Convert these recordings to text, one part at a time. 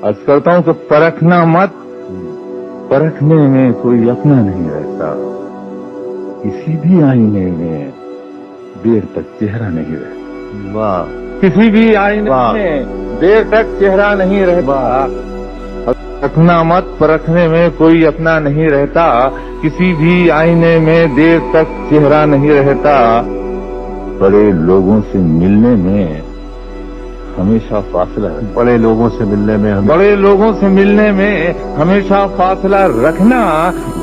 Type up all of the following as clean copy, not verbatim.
अर्ज करता हूं कि परखना मत, परखने में कोई अपना नहीं रहता, किसी भी आईने में देर तक चेहरा नहीं रहता। वाह, किसी भी आईने वाह। में देर तक चेहरा नहीं रहता। परखना मत, परखने में कोई अपना नहीं रहता, किसी भी आईने में देर तक चेहरा नहीं रहता। बड़े लोगों से मिलने में हमेशा फासला है। बड़े लोगों से मिलने में हमें बड़े लोगों से मिलने में हमेशा फासला रखना,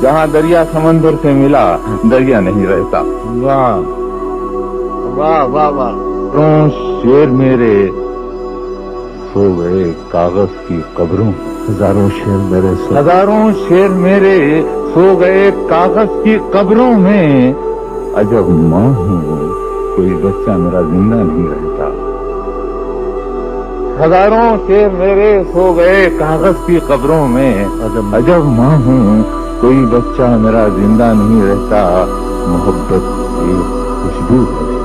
जहां दरिया समंदर से मिला दरिया नहीं रहता। वाह वाह वाह वाह। हजारों शेर मेरे सो गए कागज की कब्रों, हजारों शेर मेरे सो हजारों शेर मेरे सो गए कागज की कब्रों में। अजब माँ हूँ कोई बच्चा मेरा जिंदा नहीं रहता। हजारों शेर मेरे सो गए कागज की कब्रों में। अजब माँ हूँ कोई बच्चा मेरा जिंदा नहीं रहता। मोहब्बत की खुशबू है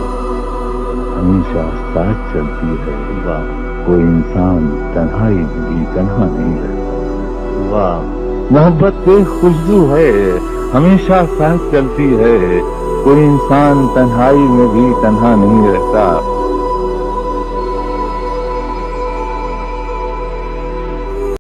हमेशा साथ चलती है। वाह कोई इंसान तन्हाई में भी तन्हा नहीं रहता। वाह। मोहब्बत की खुशबू है हमेशा साथ चलती है। कोई इंसान तन्हाई में भी तन्हा नहीं रहता।